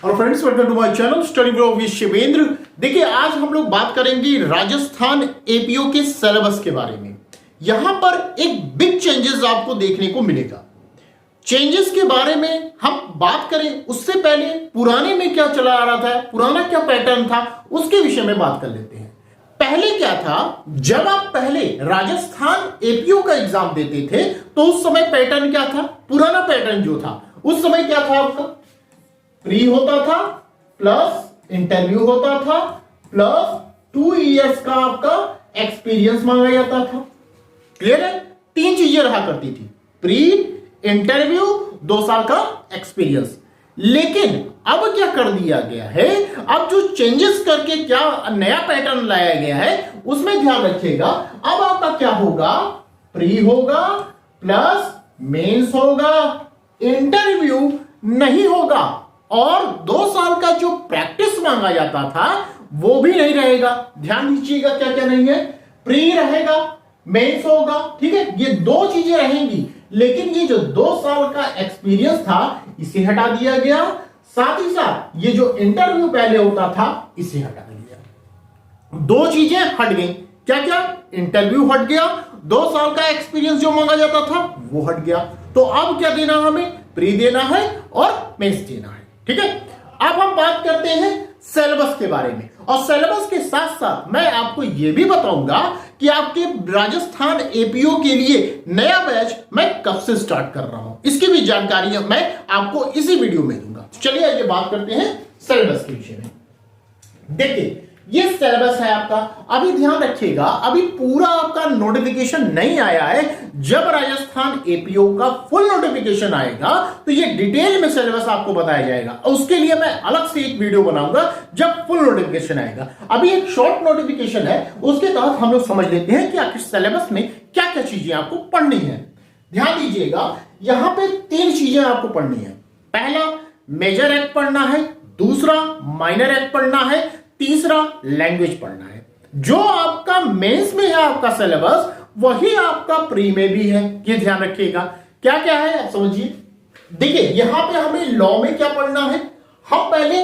और friends, welcome to my channel study bro with Shivendra. देखिए, आज हम लोग बात करेंगे राजस्थान एपीओ के सिलेबस के बारे में। यहां पर एक बिग चेंजेस आपको देखने को मिलेगा। चेंजेस के बारे में हम बात करें उससे पहले पुराने में क्या चला आ रहा था, पुराना क्या पैटर्न था, उसके विषय में बात कर लेते हैं। पहले क्या था, जब आप पहले राजस्थान एपीओ का एग्जाम देते थे तो उस समय पैटर्न क्या था, पुराना पैटर्न जो था उस समय क्या था, आपका प्री होता था प्लस इंटरव्यू होता था प्लस 2 इयर्स का आपका एक्सपीरियंस मांगा जाता था। क्लियर है? 3 चीजें रहा करती थी, प्री, इंटरव्यू, 2 साल का एक्सपीरियंस। लेकिन अब क्या कर दिया गया है, अब जो चेंजेस करके क्या नया पैटर्न लाया गया है उसमें ध्यान रखिएगा। अब आपका क्या होगा, प्री होगा प्लस मेंस होगा, इंटरव्यू नहीं होगा, और 2 साल का जो प्रैक्टिस मांगा जाता था वो भी नहीं रहेगा। ध्यान दीजिएगा क्या क्या नहीं है, प्री रहेगा, मेंस होगा, ठीक है, ये 2 चीजें रहेंगी। लेकिन ये जो 2 साल का एक्सपीरियंस था इसे हटा दिया गया, साथ ही साथ ये जो इंटरव्यू पहले होता था इसे हटा दिया। 2 चीजें हट गई, क्या क्या, इंटरव्यू हट गया, 2 साल का एक्सपीरियंस जो मांगा जाता था वो हट गया। तो अब क्या देना, हमें प्री देना है और मेंस देना है। ठीक है, अब हम बात करते हैं सिलेबस के बारे में, और सिलेबस के साथ साथ मैं आपको यह भी बताऊंगा कि आपके राजस्थान एपीओ के लिए नया बैच मैं कब से स्टार्ट कर रहा हूं, इसकी भी जानकारी मैं आपको इसी वीडियो में दूंगा। चलिए आइए बात करते हैं सिलेबस के विषय में। देखिए, ये सिलेबस है आपका। अभी ध्यान रखिएगा, अभी पूरा आपका नोटिफिकेशन नहीं आया है। जब राजस्थान एपीओ का फुल नोटिफिकेशन आएगा तो ये डिटेल में सिलेबस आपको बताया जाएगा, और उसके लिए मैं अलग से एक वीडियो बनाऊंगा जब फुल नोटिफिकेशन आएगा। अभी एक शॉर्ट नोटिफिकेशन है, उसके तहत हम लोग समझ लेते हैं कि आखिर सिलेबस में क्या क्या चीजें आपको पढ़नी है। ध्यान दीजिएगा, यहां पे 3 चीजें आपको पढ़नी है। पहला, मेजर एक्ट पढ़ना है, दूसरा माइनर एक्ट पढ़ना है, तीसरा लैंग्वेज पढ़ना है। जो आपका मेंस में है आपका सिलेबस वही आपका प्री में भी है, ये ध्यान रखिएगा। क्या क्या है आप समझिए। देखिए, यहां पे हमें लॉ में क्या पढ़ना है, हम पहले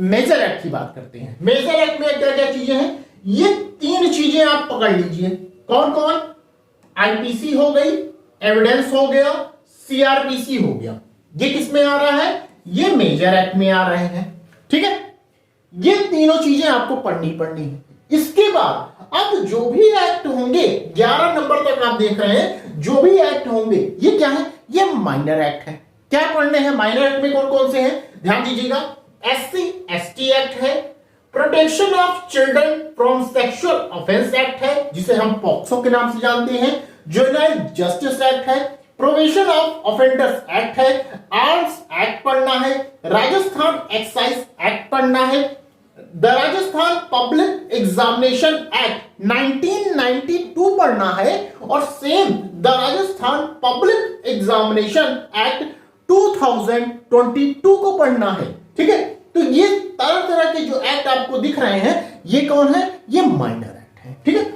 मेजर एक्ट की बात करते हैं। मेजर एक्ट में क्या क्या चीजें हैं, ये 3 चीजें आप पकड़ लीजिए। कौन कौन, आईपीसी हो गई, एविडेंस हो गया, सीआरपीसी हो गया। ये किस में आ रहा है, ये मेजर एक्ट में आ रहे हैं। ठीक है, ये तीनों चीजें आपको पढ़नी है। इसके बाद अब जो भी एक्ट होंगे, 11 नंबर तक आप देख रहे हैं, जो भी एक्ट होंगे ये क्या है, ये माइनर एक्ट है। क्या पढ़ने हैं माइनर एक्ट में, कौन कौन से हैं, ध्यान दीजिएगा। एससी एसटी एक्ट है, protection of children from sexual offence act है, जिसे हम पॉक्सो के नाम से जानते हैं, जुवेनाइल जस्टिस एक्ट है, प्रोविजन ऑफ ऑफेंडर्स एक्ट है, आर्म्स एक्ट पढ़ना है, राजस्थान एक्साइज एक्ट पढ़ना है, the Rajasthan public examination act 1992 पढ़ना है, और same the Rajasthan public examination act 2022 को पढ़ना है। ठीक है, तो ये तरह तरह के जो एक्ट आपको दिख रहे हैं ये कौन है, ये माइनर एक्ट है। ठीक है,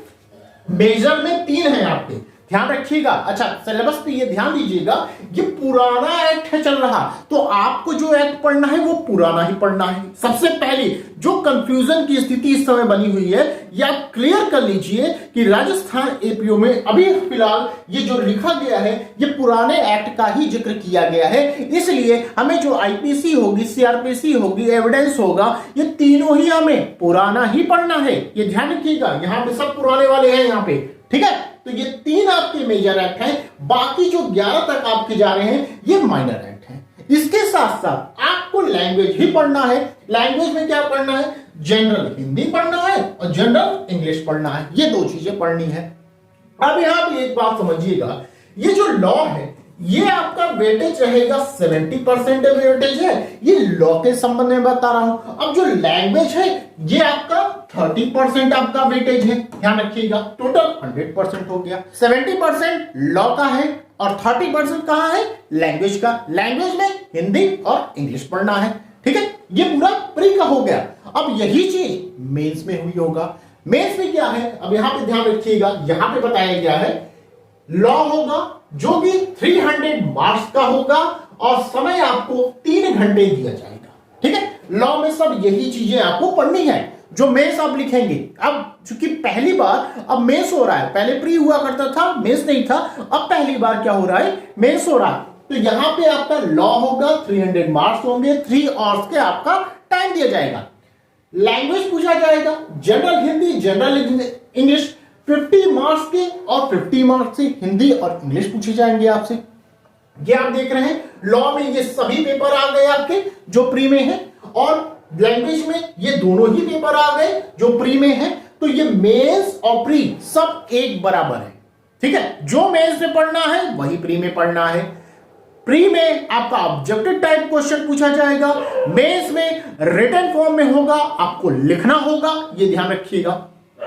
मेजर में 3 है आपके, ध्यान रखिएगा। अच्छा, सिलेबस पे ये ध्यान दीजिएगा, ये पुराना एक्ट है चल रहा, तो आपको जो एक्ट पढ़ना है वो पुराना ही पढ़ना है। सबसे पहले जो कंफ्यूजन की स्थिति इस समय बनी हुई है ये आप क्लियर कर लीजिए कि राजस्थान एपीओ में अभी फिलहाल ये जो लिखा गया है ये पुराने एक्ट का ही जिक्र किया गया है। इसलिए हमें जो आईपीसी होगी, सीआरपीसी होगी, एविडेंस होगा, ये तीनों ही हमें पुराना ही पढ़ना है। ये ध्यान रखिएगा, यहाँ पे सब पुराने वाले हैं यहाँ पे। ठीक है, तो ये 3 आपके मेजर एक्ट हैं, बाकी जो 11 तक आपके जा रहे हैं ये माइनर एक्ट हैं। इसके साथ साथ आपको लैंग्वेज ही पढ़ना है। लैंग्वेज में क्या पढ़ना है, जनरल हिंदी पढ़ना है और जनरल इंग्लिश पढ़ना है, ये 2 चीजें पढ़नी है। अब यहां पे एक बात समझिएगा, ये जो लॉ है ये आपका वेटेज रहेगा 70% वेटेज है, ये लॉ के संबंध में बता रहा हूं। अब जो लैंग्वेज है ये आपका 30% आपका वेटेज है, ध्यान रखिएगा, टोटल 100% हो गया। 70% लॉ का है और 30% कहां है, लैंग्वेज का। लैंग्वेज में हिंदी और इंग्लिश पढ़ना है। ठीक है, ये पूरा प्री का हो गया। अब यही चीज मेंस में हुई होगा। मेंस में क्या है, अब यहां पे ध्यान रखिएगा, यहां पे बताया गया है लॉ होगा जो कि 300 मार्क्स का होगा और समय आपको 3 घंटे दिया जाएगा। ठीक है, लॉ में सब यही चीजें आपको पढ़नी है जो मेंस आप लिखेंगे। अब चूंकि पहली बार अब मेंस हो रहा है, पहले प्री हुआ करता था, मेंस नहीं था, अब पहली बार क्या हो रहा है, मेंस हो रहा है। तो यहां पे आपका लॉ होगा, 300 मार्क्स होंगे, 3 आवर्स के आपका टाइम दिया जाएगा। लैंग्वेज पूछा जाएगा, general Hindi, general English, 50 marks के और 50 मार्क्स से हिंदी और इंग्लिश पूछे जाएंगे आपसे। ये आप देख रहे हैं लॉ में ये सभी पेपर आ गए आपके जो प्री में है, और लैंग्वेज में ये दोनों ही पेपर आ गए जो प्री में है। तो ये मेंस और प्री सब एक बराबर है, ठीक है। जो मेंस में पढ़ना है वही प्री में पढ़ना है। प्री में आपका ऑब्जेक्टिव टाइप क्वेश्चन पूछा जाएगा, मेंस में रिटन फॉर्म में होगा, आपको लिखना होगा, ये ध्यान रखिएगा।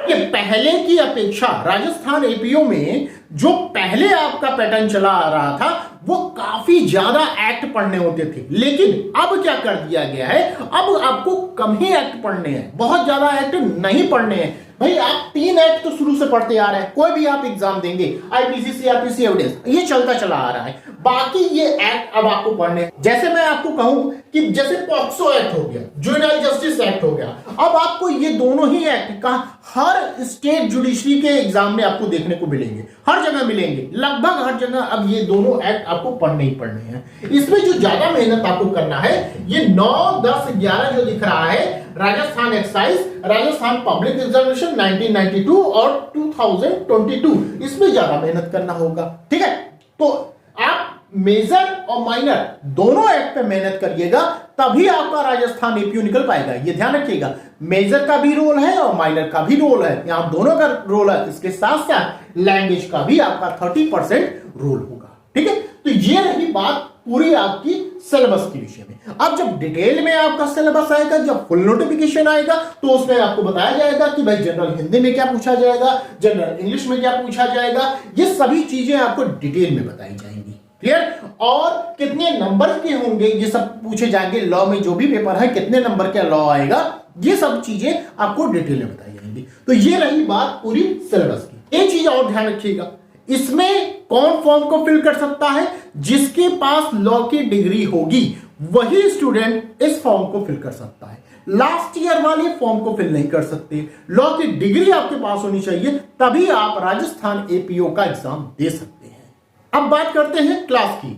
ये पहले की अपेक्षा राजस्थान एपीओ में जो पहले आपका पैटर्न चला आ रहा था वो काफी ज्यादा एक्ट पढ़ने होते थे, लेकिन अब क्या कर दिया गया है, अब आपको कम ही एक्ट पढ़ने हैं, बहुत ज्यादा एक्ट नहीं पढ़ने हैं। भाई आप 3 एक्ट तो शुरू से पढ़ते आ रहे हैं, कोई भी आप एग्जाम देंगे, आईपीसी, सीआरपीसी, एविडेंस, ये चलता चला आ रहा है। बाकी ये एक्ट अब आपको पढ़ने हैं। जैसे मैं आपको कहूं कि जैसे पॉक्सो एक्ट हो गया, जुवेनाइल जस्टिस एक्ट हो गया, अब आपको ये दोनों ही एक्ट का हर स्टेट जुडिशरी के एग्जाम में आपको देखने को मिलेंगे, हर जगह मिलेंगे, लगभग हर जगह। अब ये दोनों एक्ट आपको पढ़ने ही पढ़ने हैं। इसमें जो ज्यादा मेहनत आपको करना है, ये 9, 10, 11 जो दिख रहा है, Rajasthan excise, Rajasthan public examination 1992 और 2022, इसमें ज्यादा मेहनत करना होगा, ठीक है। तो आप मेजर और माइनर दोनों एक्ट पे मेहनत करिएगा, तभी आपका राजस्थान एपीओ निकल पाएगा। ये ध्यान रखिएगा, मेजर का भी रोल है और माइनर का भी रोल है, यहां दोनों का रोल है। इसके साथ साथ लैंग्वेज का भी आपका 30% रोल होगा, ठीक है। तो ये रही बात पूरी आपकी सिलेबस के विषय में। अब जब डिटेल में आपका सिलेबस आएगा, जब फुल नोटिफिकेशन आएगा, तो उसमें आपको बताया जाएगा कि भाई जनरल हिंदी में क्या पूछा जाएगा, जनरल इंग्लिश में क्या पूछा जाएगा, ये सभी चीजें आपको डिटेल में बताई जाएंगी, क्लियर। और कितने नंबर के होंगे ये सब पूछे जाएंगे। लॉ में जो भी पेपर है कितने नंबर का लॉ आएगा, ये सब चीजें आपको डिटेल में बताई जाएंगी। तो ये रही बात पूरी सिलेबस की। एक चीज और ध्यान रखिएगा, इसमें कौन फॉर्म को फिल कर सकता है, जिसके पास लॉ की डिग्री होगी वही स्टूडेंट इस फॉर्म को फिल कर सकता है। लास्ट ईयर वाले फॉर्म को फिल नहीं कर सकते। लॉ की डिग्री आपके पास होनी चाहिए, तभी आप राजस्थान एपीओ का एग्जाम दे सकते हैं। अब बात करते हैं क्लास की।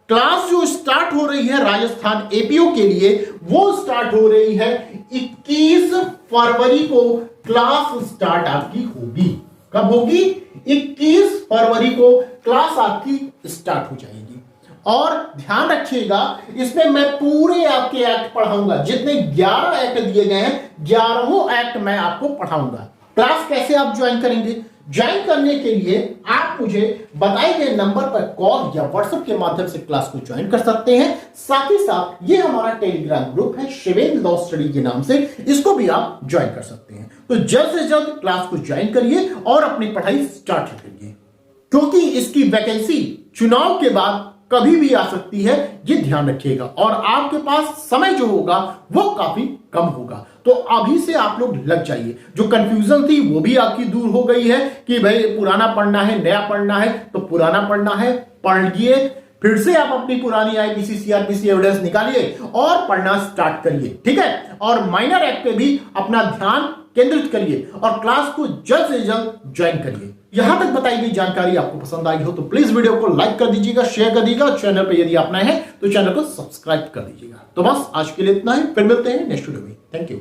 क्लास जो स्टार्ट हो रही है राजस्थान एपीओ के लिए, वो स्टार्ट हो रही है 21 फरवरी को। क्लास स्टार्ट आपकी होगी, कब होगी, 21 फरवरी को क्लास आपकी स्टार्ट हो जाएगी। और ध्यान रखिएगा, इसमें मैं पूरे आपके एक्ट पढ़ाऊंगा, जितने 11 एक्ट दिए गए हैं 11 एक्ट मैं आपको पढ़ाऊंगा। क्लास कैसे आप ज्वाइन करेंगे, ज्वाइन करने के लिए आप मुझे बताए गए नंबर पर कॉल या व्हाट्सएप के माध्यम से क्लास को ज्वाइन कर सकते हैं। साथ ही साथ ये हमारा टेलीग्राम ग्रुप है शिवेंद्र लॉ स्टडी के नाम से, इसको भी आप ज्वाइन कर सकते हैं। तो जल्द से जल्द क्लास को ज्वाइन करिए और अपनी पढ़ाई स्टार्ट करिए, क्योंकि इसकी वैकेंसी चुनाव के बाद कभी भी आ सकती है, ये ध्यान रखिएगा। और आपके पास समय जो होगा वो काफी कम होगा, तो अभी से आप लोग लग जाइए। जो कंफ्यूजन थी वो भी आपकी दूर हो गई है कि भाई पुराना पढ़ना है नया पढ़ना है, तो पुराना पढ़ना है पढ़िए, फिर से आप अपनी पुरानी आईपीसी, सीआरपीसी एविडेंस निकालिए और पढ़ना स्टार्ट करिए, ठीक है। और माइनर एक्ट पे भी अपना ध्यान केंद्रित करिए और क्लास को जल्द से जल्द ज्वाइन करिए। यहां तक बताई गई जानकारी आपको पसंद आई हो तो प्लीज वीडियो को लाइक कर दीजिएगा, शेयर कर दीजिएगा। चैनल पे यदि आप नए हैं तो चैनल को सब्सक्राइब कर दीजिएगा। तो बस आज के लिए इतना ही, फिर मिलते हैं नेक्स्ट वीडियो में। Thank you.